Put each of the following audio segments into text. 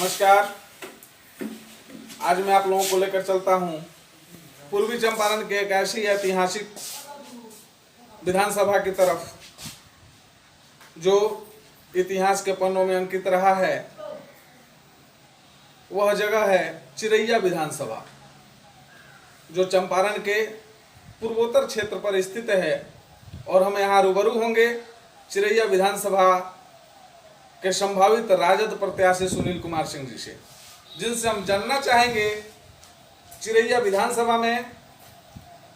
नमस्कार। आज मैं आप लोगों को लेकर चलता हूं पूर्वी चंपारण के एक ऐसी ऐतिहासिक विधानसभा की तरफ जो इतिहास के पन्नों में अंकित रहा है। वह जगह है चिरैया विधानसभा, जो चंपारण के पूर्वोत्तर क्षेत्र पर स्थित है। और हम यहाँ रूबरू होंगे चिरैया विधानसभा के संभावित राजद प्रत्याशी सुनील कुमार सिंह जी से, जिनसे हम जानना चाहेंगे चिरैया विधानसभा में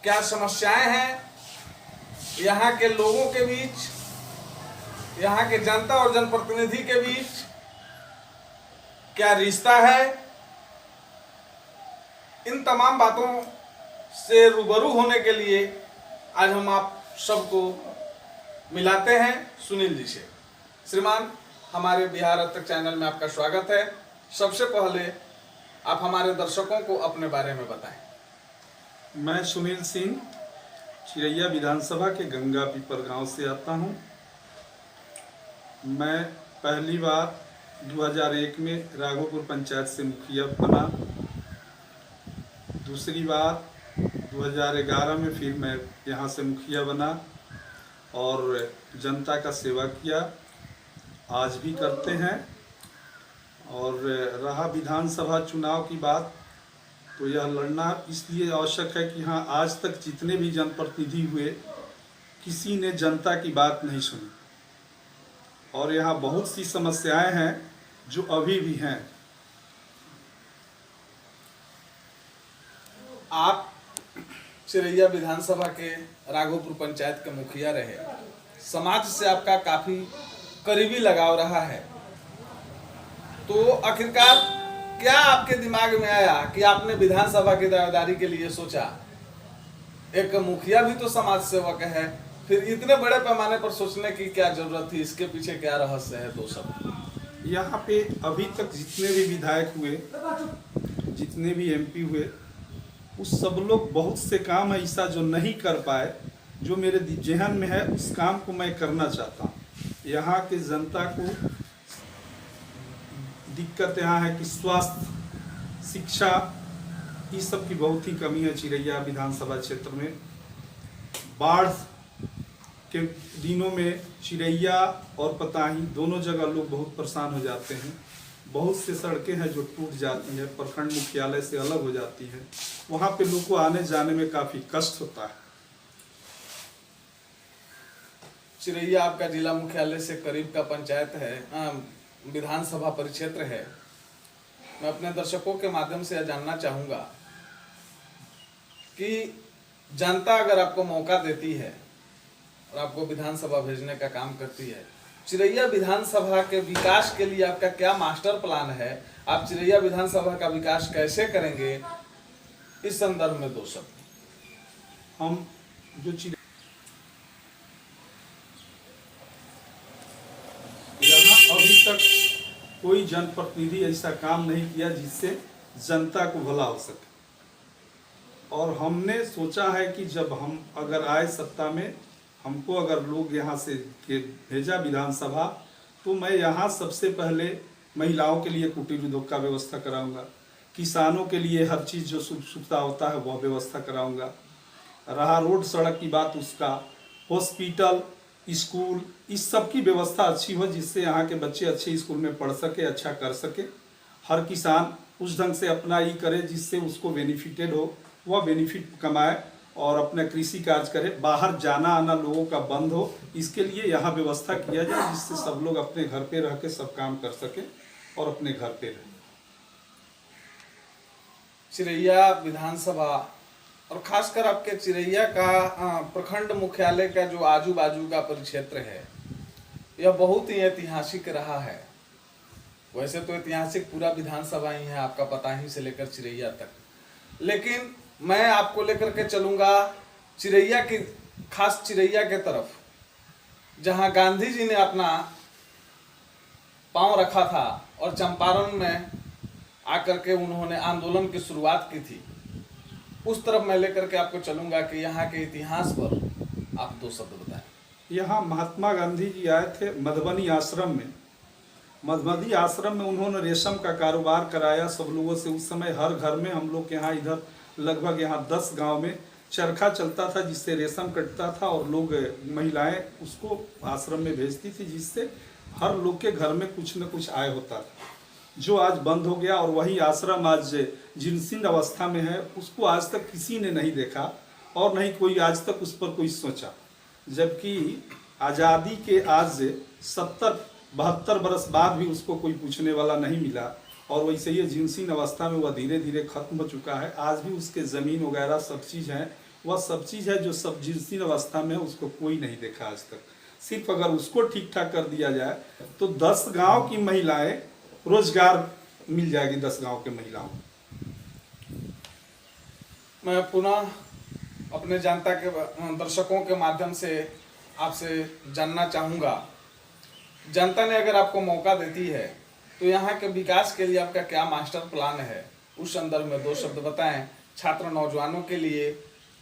क्या समस्याएं हैं, यहाँ के लोगों के बीच, यहाँ के जनता और जनप्रतिनिधि के बीच क्या रिश्ता है। इन तमाम बातों से रूबरू होने के लिए आज हम आप सबको मिलाते हैं सुनील जी से। श्रीमान, हमारे बिहार अब तक चैनल में आपका स्वागत है। सबसे पहले आप हमारे दर्शकों को अपने बारे में बताएं। मैं सुनील सिंह चिरैया विधानसभा के गंगा पीपर गांव से आता हूं। मैं पहली बार 2001 में राघोपुर पंचायत से मुखिया बना। दूसरी बार 2011 में फिर मैं यहां से मुखिया बना और जनता का सेवा किया, आज भी करते हैं। और रहा विधानसभा चुनाव की बात, तो यह लड़ना इसलिए आवश्यक है कि हाँ, आज तक जितने भी जनप्रतिनिधि हुए किसी ने जनता की बात नहीं सुनी और यहाँ बहुत सी समस्याएं हैं जो अभी भी हैं। आप चिरैया विधानसभा के राघोपुर पंचायत के मुखिया रहे, समाज से आपका काफी करीबी लगाव रहा है, तो आखिरकार क्या आपके दिमाग में आया कि आपने विधानसभा की दावेदारी के लिए सोचा? एक मुखिया भी तो समाज सेवक है, फिर इतने बड़े पैमाने पर सोचने की क्या जरूरत थी? इसके पीछे क्या रहस्य है? दो सब यहाँ पे अभी तक जितने भी विधायक हुए, जितने भी एमपी हुए, उस सब लोग बहुत से काम ऐसा जो नहीं कर पाए, जो मेरे जहन में है उस काम को मैं करना चाहता हूँ। यहाँ के जनता को दिक्कत यहाँ है कि स्वास्थ्य, शिक्षा, इस सब की बहुत ही कमी है चिरैया विधानसभा क्षेत्र में। बाढ़ के दिनों में चिरैया और पताही दोनों जगह लोग बहुत परेशान हो जाते हैं। बहुत से सड़कें हैं जो टूट जाती है, प्रखंड मुख्यालय से अलग हो जाती है, वहाँ पे लोग को आने जाने में काफ़ी कष्ट होता है। चिरैया आपका जिला मुख्यालय से करीब का पंचायत है, विधानसभा परिक्षेत्र है। मैं अपने दर्शकों के माध्यम से यह जानना चाहूँगा कि जनता अगर आपको मौका देती है और आपको विधानसभा भेजने का काम करती है, चिरैया विधानसभा के विकास के लिए आपका क्या मास्टर प्लान है? आप चिरैया विधानसभा का विकास कैसे करेंगे? इस संदर्भ में दो शब्द। हम जो यहाँ अभी तक कोई जनप्रतिनिधि ऐसा काम नहीं किया जिससे जनता को भला हो सके, और हमने सोचा है कि जब हम अगर आए सत्ता में, हमको अगर लोग यहाँ से भेजा विधानसभा, तो मैं यहाँ सबसे पहले महिलाओं के लिए कुटीर उद्योग का व्यवस्था कराऊंगा, किसानों के लिए हर चीज़ जो सुविधा होता है वह व्यवस्था कराऊंगा। रहा रोड सड़क की बात, उसका हॉस्पिटल, स्कूल, इस सब की व्यवस्था अच्छी हो जिससे यहाँ के बच्चे अच्छे स्कूल में पढ़ सके, अच्छा कर सके। हर किसान उस ढंग से अपना ये करे जिससे उसको बेनिफिटेड हो, वह बेनिफिट कमाए और अपना कृषि कार्य करे। बाहर जाना आना लोगों का बंद हो, इसके लिए यहाँ व्यवस्था किया जाए जिससे सब लोग अपने घर पे रह के सब काम कर सके और अपने घर पे रहे। चिरैया विधानसभा और खासकर आपके चिरैया का प्रखंड मुख्यालय का जो आजू बाजू का परिक्षेत्र है, यह बहुत ही ऐतिहासिक रहा है। वैसे तो ऐतिहासिक पूरा विधानसभा ही है आपका, पताही से लेकर चिरैया तक, लेकिन मैं आपको लेकर के चलूंगा चिरैया की, खास चिरैया के तरफ, जहां गांधी जी ने अपना पांव रखा था और चंपारण में आकर के उन्होंने आंदोलन की शुरुआत की थी। उस तरफ मैं लेकर के आपको चलूंगा कि यहाँ के इतिहास पर आप दो शब्द बताएं। यहाँ महात्मा गांधी जी आए थे मधुबनी आश्रम में, मधुमती आश्रम में उन्होंने रेशम का कारोबार कराया सब लोगों से। उस समय हर घर में हम लोग के यहाँ इधर लगभग यहाँ 10 गांव में चरखा चलता था जिससे रेशम कटता था और लोग महिलाएं उसको आश्रम में भेजती थी, जिससे हर लोग के घर में कुछ न कुछ आय होता था, जो आज बंद हो गया। और वही आश्रम आज जीर्णशीर्ण अवस्था में है। उसको आज तक किसी ने नहीं देखा और नहीं कोई आज तक उस पर कोई सोचा, जबकि आज़ादी के आज 70-72 बरस बाद भी उसको कोई पूछने वाला नहीं मिला। और वैसे ही जीर्णशीर्ण अवस्था में वह धीरे धीरे खत्म हो चुका है। आज भी उसके ज़मीन वगैरह सब चीज़ है, वह सब चीज़ है जो सब जीर्णशीर्ण अवस्था में है, उसको कोई नहीं देखा आज तक। सिर्फ अगर उसको ठीक ठाक कर दिया जाए तो 10 गांव की महिलाएं रोजगार मिल जाएगी, 10 गांव के महिलाओं। मैं पुनः अपने जनता के दर्शकों के माध्यम से आपसे जानना चाहूँगा, जनता ने अगर आपको मौका देती है तो यहाँ के विकास के लिए आपका क्या मास्टर प्लान है, उस संदर्भ में 2 शब्द बताएं। छात्र नौजवानों के लिए,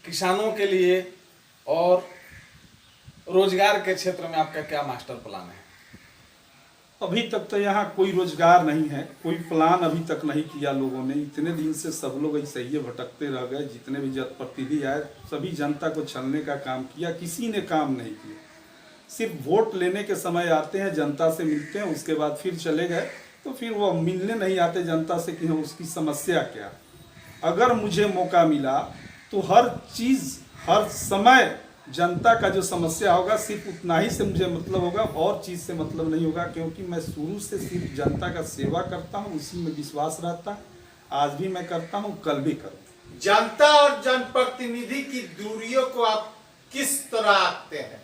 किसानों के लिए और रोजगार के क्षेत्र में आपका क्या मास्टर प्लान है? अभी तक तो यहाँ कोई रोजगार नहीं है, कोई प्लान अभी तक नहीं किया लोगों ने। इतने दिन से सब लोग ऐसे ही भटकते रह गए। जितने भी प्रतिनिधि आए सभी जनता को छलने का काम किया, किसी ने काम नहीं किया। सिर्फ वोट लेने के समय आते हैं, जनता से मिलते हैं, उसके बाद फिर चले गए। तो फिर वो मिलने नहीं आते जनता से कि उसकी समस्या क्या। अगर मुझे मौका मिला तो हर चीज़ हर समय जनता का जो समस्या होगा सिर्फ उतना ही से मुझे मतलब होगा, और चीज़ से मतलब नहीं होगा, क्योंकि मैं शुरू से सिर्फ जनता का सेवा करता हूँ, उसी में विश्वास रहता है। आज भी मैं करता हूँ, कल भी करूँ। जनता और जनप्रतिनिधि की दूरियों को आप किस तरह आंकते हैं,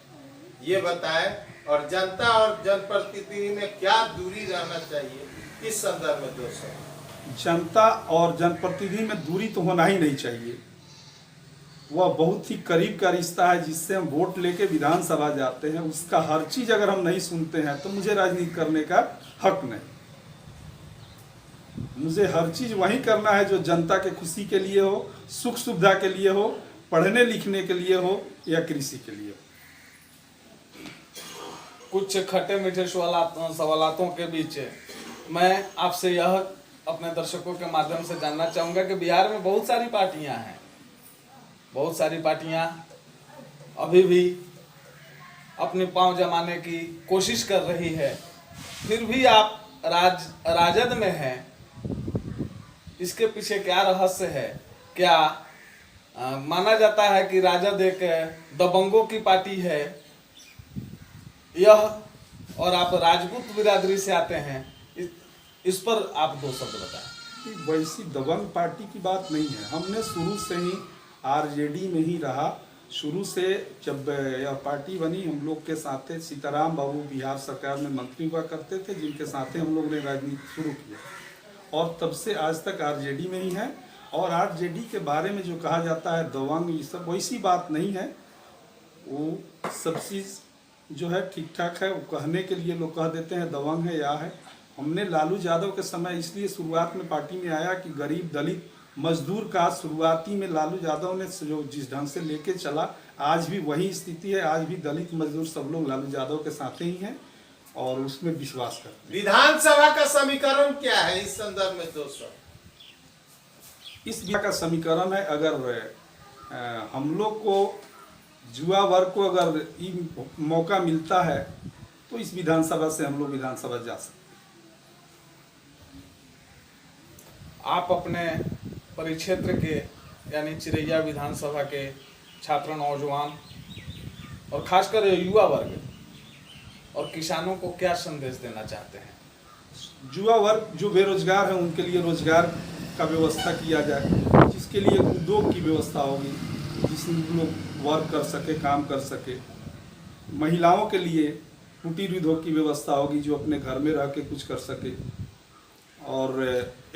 ये बताएं। और जनता और जनप्रतिनिधि में क्या दूरी रहना चाहिए, इस संदर्भ में 2 शब्द। जनता और जनप्रतिनिधि में दूरी तो होना ही नहीं चाहिए। वह बहुत ही करीब का रिश्ता है, जिससे हम वोट लेके विधानसभा जाते हैं। उसका हर चीज अगर हम नहीं सुनते हैं तो मुझे राजनीति करने का हक नहीं। मुझे हर चीज वही करना है जो जनता के खुशी के लिए हो, सुख सुविधा के लिए हो, पढ़ने लिखने के लिए हो या कृषि के लिए हो। कुछ खट्टे मीठे सवालों के बीच मैं आपसे यह अपने दर्शकों के माध्यम से जानना चाहूँगा कि बिहार में बहुत सारी पार्टियां हैं, बहुत सारी पार्टियां अभी भी अपने पांव जमाने की कोशिश कर रही है, फिर भी आप राजद में हैं। इसके पीछे क्या रहस्य है? क्या माना जाता है कि राजद एक दबंगों की पार्टी है यह, और आप राजपूत बिरादरी से आते हैं, इस पर आप 2 शब्द बताएं। वैसी दबंग पार्टी की बात नहीं है। हमने शुरू से ही आरजेडी में ही रहा। शुरू से जब यह पार्टी बनी, हम लोग के साथ सीताराम बाबू बिहार सरकार में मंत्री हुआ करते थे, जिनके साथ हम लोग ने राजनीति शुरू किया, और तब से आज तक आरजेडी में ही है। और आरजेडी के बारे में जो कहा जाता है दबंग, ये सब वैसी बात नहीं है। वो सब चीज़ जो है ठीक ठाक है। वो कहने के लिए लोग कह देते हैं दबंग है या है। हमने लालू यादव के समय इसलिए शुरुआत में पार्टी में आया कि गरीब दलित मजदूर का शुरुआती में लालू यादव ने जो जिस ढंग से लेके चला, आज भी वही स्थिति है। आज भी दलित मजदूर सब लोग लालू यादव के साथ ही हैं और उसमें विश्वास करते हैं। विधानसभा का समीकरण क्या है, इस संदर्भ में 2 शब्द। इस का समीकरण है, अगर हम लोग को युवा वर्ग को अगर मौका मिलता है तो इस विधानसभा से हम लोग विधानसभा जा सकते हैं। आप अपने परिक्षेत्र के यानी चिरैया विधानसभा के छात्र नौजवान और खासकर युवा वर्ग और किसानों को क्या संदेश देना चाहते हैं? युवा वर्ग जो बेरोजगार है उनके लिए रोजगार का व्यवस्था किया जाए, जिसके लिए उद्योग की व्यवस्था होगी, जिसमें लोग वर्क कर सके, काम कर सके। महिलाओं के लिए कुटीर उद्योग की व्यवस्था होगी, जो अपने घर में रह के कुछ कर सके। और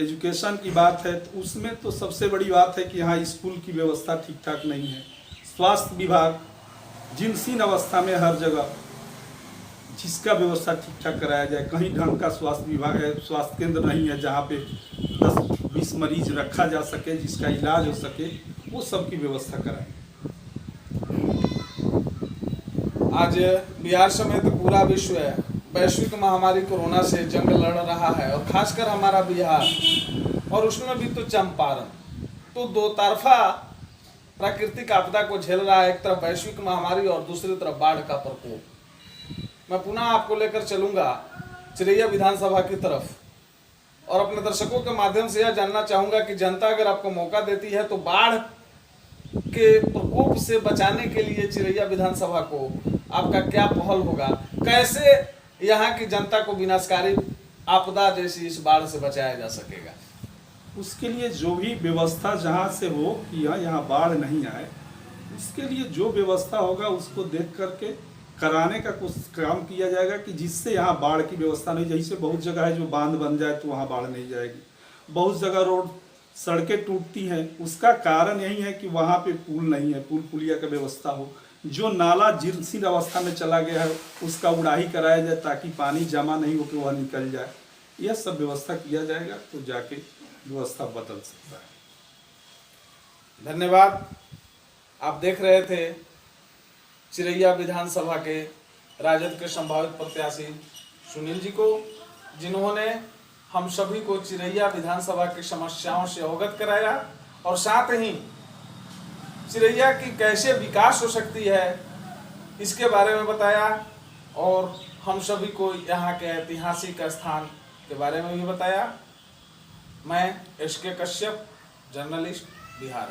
एजुकेशन की बात है तो उसमें तो सबसे बड़ी बात है कि यहाँ स्कूल की व्यवस्था ठीक ठाक नहीं है। स्वास्थ्य विभाग जीर्णशीर्ण अवस्था में हर जगह, जिसका व्यवस्था ठीक ठाक कराया जाए। कहीं ढंग का स्वास्थ्य विभाग है, स्वास्थ्य केंद्र नहीं है जहाँ पे 10-20 मरीज रखा जा सके, जिसका इलाज हो सके, वो सब की व्यवस्था कराएं। आज बिहार समेत पूरा विश्व वैश्विक महामारी कोरोना से जंग लड़ रहा है, और खासकर हमारा बिहार, और उसमें भी तो चंपारण, तो दो तरफा प्राकृतिक आपदा को झेल रहा है। एक तरफ वैश्विक महामारी और दूसरी तरफ बाढ़ का प्रकोप। मैं पुनः आपको लेकर चलूंगा चिरैया विधानसभा की तरफ, और अपने दर्शकों के माध्यम से यह जानना चाहूंगा कि जनता अगर आपको मौका देती है तो बाढ़ के प्रकोप से बचाने के लिए चिरैया विधानसभा को आपका क्या पहल होगा, कैसे यहाँ की जनता को विनाशकारी आपदा जैसी इस बाढ़ से बचाया जा सकेगा? उसके लिए जो भी व्यवस्था जहाँ से हो कि यहाँ बाढ़ नहीं आए, उसके लिए जो व्यवस्था होगा उसको देख करके कराने का कुछ काम किया जाएगा कि जिससे यहाँ बाढ़ की व्यवस्था नहीं। जैसे बहुत जगह है जो बांध बन जाए तो वहाँ बाढ़ नहीं जाएगी, बहुत जगह रोड सड़कें टूटती हैं, उसका कारण यही है कि वहाँ पे पुल नहीं है, पुल पुलिया का व्यवस्था हो। जो नाला जीर्ण अवस्था में चला गया है उसका उड़ाही कराया जाए ताकि पानी जमा नहीं होकर वह निकल जाए। यह सब व्यवस्था किया जाएगा तो जाके व्यवस्था बदल सकता है। धन्यवाद। आप देख रहे थे चिरैया विधानसभा के राजद के संभावित प्रत्याशी सुनील जी को, जिन्होंने हम सभी को चिरैया विधानसभा की समस्याओं से अवगत कराया और साथ ही चिरैया की कैसे विकास हो सकती है इसके बारे में बताया, और हम सभी को यहाँ के ऐतिहासिक स्थान के बारे में भी बताया। मैं एस के कश्यप, जर्नलिस्ट, बिहार।